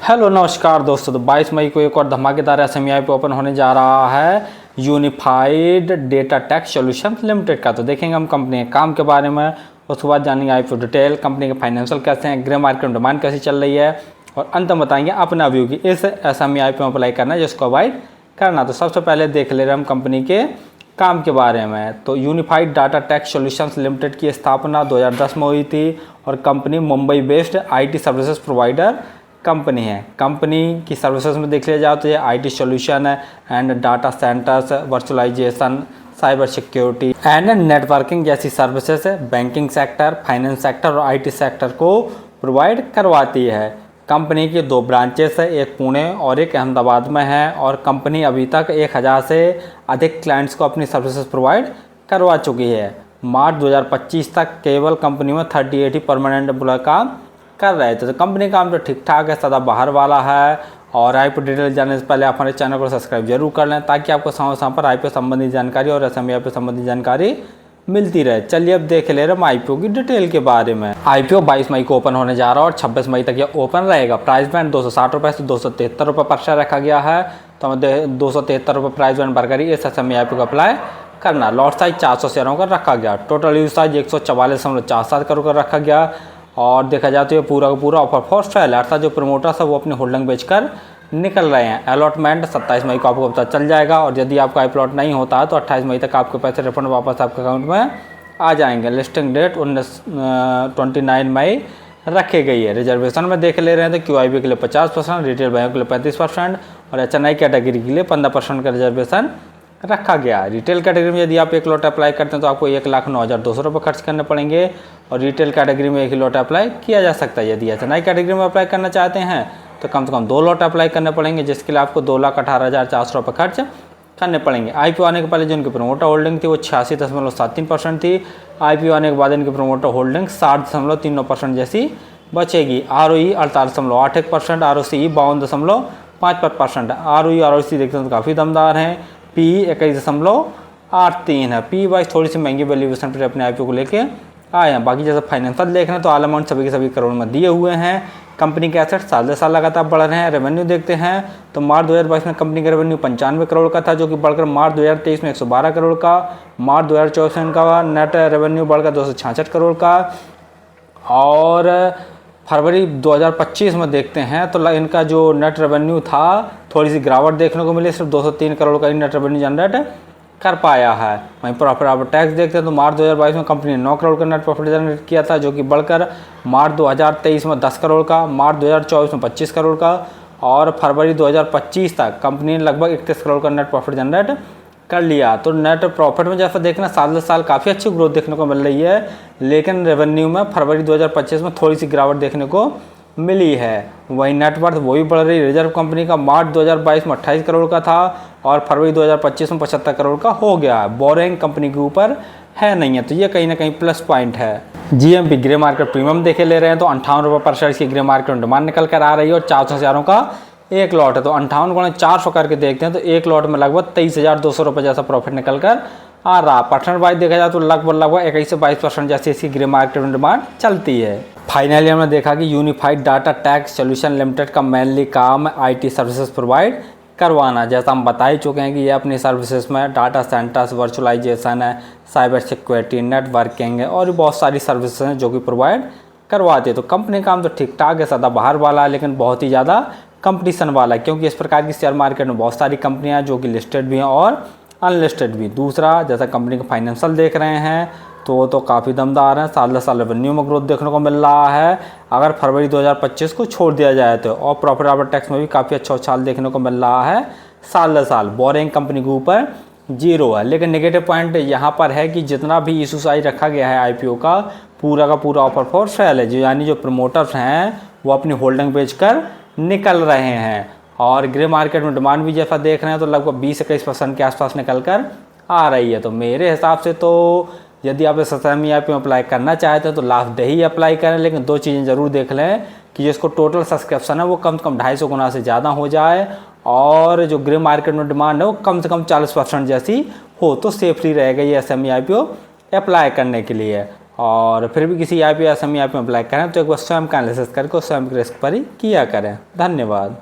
Hello नमस्कार दोस्तों। तो 22 मई को एक और धमाकेदार एसएमई पे ओपन होने जा रहा है Unified Data Tech solutions Limited का। तो देखेंगे हम कंपनी के काम के बारे में, उसके बाद जानेंगे आईपीओ डिटेल, कंपनी के फाइनेंशियल कैसे हैं, ग्रे मार्केट में डिमांड कैसी चल रही है, और अंत में बताएंगे अपना व्यू की इस एसएमई पे अप्लाई करना है जिसको अवॉइड करना। तो सबसे पहले देख ले रहे हम कंपनी के काम के बारे में। तो unified data tech solutions limited की स्थापना 2010 में हुई थी और company Mumbai based IT services provider company है। कंपनी की सर्विसेज में देख लिया जाए तो ये आईटी सॉल्यूशन है and data centres, virtualisation, cyber security and networking जैसी services banking sector, finance sector और आईटी सेक्टर को प्रोवाइड करवाती है। कंपनी की 2 ब्रांचेस है, एक पुणे और एक अहमदाबाद में है, और कंपनी अभी तक 1000 से अधिक क्लाइंट्स को अपनी सर्विसेज प्रोवाइड करवा चुकी है। मार्च 2025 तक केवल कंपनी में 38 ही परमानेंट एम्प्लॉय काम कर रहे थे। तो कंपनी का काम तो ठीक ठाक है, सदा बाहर वाला है। और आईपीओ डिटेल जानने से पहले आप हमारे चैनल को सब्सक्राइब जरूर कर लें ताकि आपको समय पर आईपीओ संबंधी जानकारी और एसएमई पे संबंधी जानकारी मिलती रहे। चलिए अब देख ले रहे हम आईपीओ की डिटेल के बारे में। आईपीओ 22 मई को ओपन होने जा रहा है और 26 मई तक यह ओपन रहेगा। प्राइस बैंड 260 रुपये से 273 रुपये पर शेयर रखा गया है। तो हमें 273 रुपये प्राइस बैंड भरकर ही इस एसएमई आईपीओ को अप्लाई करना। लॉट साइज 400 शेयरों का रखा गया। टोटल यूज साइज 144.47 करोड़ का रखा गया। और देखा जाए तो ये पूरा का पूरा ऑफर फॉर सेल, अर्थात जो प्रमोटर्स है वो अपनी होल्डिंग बेचकर निकल रहे हैं। अलॉटमेंट 27 मई को आपको पता चल जाएगा, और यदि आपका आई प्लॉट नहीं होता है तो 28 मई तक आपके पैसे रिफंड वापस आपके अकाउंट में आ जाएंगे। लिस्टिंग डेट 29 मई रखी गई है। रिजर्वेशन में देख ले रहे हैं तो क्यूआईबी के लिए 50%, रिटेल बैंक के लिए 35% और एचएनआई कैटेगरी के लिए 15% का रिजर्वेशन रखा गया। रिटेल कैटेगरी में यदि आप एक लॉट अप्लाई करते हैं तो आपको 1,09,200 रुपये खर्च करने पड़ेंगे, और रिटेल कैटेगरी में एक ही लॉट अप्लाई किया जा सकता है। यदि एचएनआई कैटेगरी में अप्लाई करना चाहते हैं तो कम से कम 2 लॉट अप्लाई करने पड़ेंगे, जिसके लिए आपको 2,18,400 रुपये खर्च करने पड़ेंगे। आईपीओ आने के पहले जो उनकी प्रमोटर होल्डिंग थी वो 86.73% थी। आईपीओ आने के बाद इनकी प्रमोटर होल्डिंग 60.39% जैसी बचेगी। ROE 48.81%, ROC 52.55%। आरओसी देखते हैं तो काफ़ी दमदार हैं। पी 21.83 है। पी वाइज थोड़ी सी महंगी वैल्यूएशन पर अपने आईपीओ को लेके आए हैं। बाकी जैसे फाइनेंशियल देख रहे हैं तो ऑल अमाउंट सभी के सभी करोड़ में दिए हुए हैं। कंपनी के एसेट साल दर साल लगातार बढ़ रहे हैं। रेवेन्यू देखते हैं तो मार्च 2022 में कंपनी का रेवेन्यू 95 करोड़ का था, जो कि बढ़कर मार्च 2023 में 112 करोड़ का। मार्च 2024 में इनका नेट रेवेन्यू बढ़कर 266 करोड़ का। और फरवरी 2025 में देखते हैं तो इनका जो नेट रेवेन्यू था थोड़ी सी गिरावट देखने को मिली, सिर्फ 203 करोड़ का ही नेट रेवेन्यू जनरेट कर पाया है। वहीं प्रॉफिट आफ्टर टैक्स देखते हैं तो मार्च 2022 में कंपनी ने 9 करोड़ का नेट प्रॉफिट जनरेट किया था, जो कि बढ़कर मार्च 2023 में 10 करोड़ का, मार्च 2024 में 25 करोड़ का, और फरवरी 2025 तक कंपनी ने लगभग 31 करोड़ का नेट प्रॉफिट जनरेट कर लिया। तो नेट प्रॉफिट में जैसा देखना साल दर साल काफ़ी अच्छी ग्रोथ देखने को मिल रही है, लेकिन रेवेन्यू में फरवरी 2025 में थोड़ी सी गिरावट देखने को मिली है। वही नेटवर्थ वही बढ़ रही। रिजर्व कंपनी का मार्च 2022 में 28 करोड़ का था और फरवरी 2025 में 75 करोड़ का हो गया है। बोरिंग कंपनी के ऊपर है नहीं है, तो ये कहीं ना कहीं प्लस पॉइंट है। जीएमपी ग्रे मार्केट प्रीमियम देखे ले रहे हैं तो 58 रुपये पर शेयर की ग्रे मार्केट में डिमांड निकल कर आ रही है और 400 शेयरों का एक लॉट है। तो 58 करके देखते हैं तो एक लॉट में लगभग 23,200 रुपये जैसा प्रॉफिट निकल कर आ रहा। परसेंट वाइज देखा जाए तो लगभग 21 से 22% जैसी इसकी ग्रे मार्केट में डिमांड चलती है। फाइनली हमने देखा कि Unified data Tech Solution Limited का मेनली काम आईटी सर्विसेज प्रोवाइड करवाना। जैसा हम बता ही चुके हैं कि ये अपनी सर्विसेज में डाटा सेंटर्स, वर्चुअलाइजेशन है, साइबर सिक्योरिटी, नेटवर्किंग है और बहुत सारी सर्विसेज हैं जो कि प्रोवाइड करवाती है। तो कंपनी का काम तो ठीक ठाक है, सदा बाहर वाला है, लेकिन बहुत ही ज़्यादा कंपटीशन वाला है, क्योंकि इस प्रकार की शेयर मार्केट में बहुत सारी कंपनियाँ हैं जो कि लिस्टेड भी हैं और अनलिस्टेड भी। दूसरा, जैसा कंपनी का फाइनेंशियल देख रहे हैं तो काफ़ी दमदार हैं। साल दर साल रेवेन्यू में ग्रोथ देखने को मिल रहा है अगर फरवरी 2025 को छोड़ दिया जाए तो, और प्रॉफिट आफ्टर टैक्स में भी काफ़ी अच्छा उछाल देखने को मिल रहा है साल दर साल। बोरिंग कंपनी के ऊपर 0 है, लेकिन नेगेटिव पॉइंट यहाँ पर है कि जितना भी इशू साइज रखा गया है आईपीओ का पूरा ऑफर फॉर सेल है, यानी जो प्रमोटर्स हैं वो अपनी होल्डिंग बेचकर निकल रहे हैं। और ग्रे मार्केट में डिमांड भी जैसा देख रहे हैं तो लगभग 20-21% के आसपास निकल कर आ रही है। तो मेरे हिसाब से तो यदि आप इस एसएमई पे अप्लाई करना चाहते हैं तो लास्ट डे ही अप्लाई करें, लेकिन 2 चीज़ें ज़रूर देख लें कि जिसको टोटल सब्सक्रिप्शन है वो कम से कम 250 गुना से ज़्यादा हो जाए, और जो ग्रे मार्केट में डिमांड है वो कम से कम 40% जैसी हो, तो सेफली रहेगा ये एसएमई आईपीओ अप्लाई करने के लिए। और फिर भी किसी ऐप या सेमी ऐप में अप्लाई करें तो एक बार स्वयं का एनालिसिस करके स्वयं के रिस्क पर ही किया करें। धन्यवाद।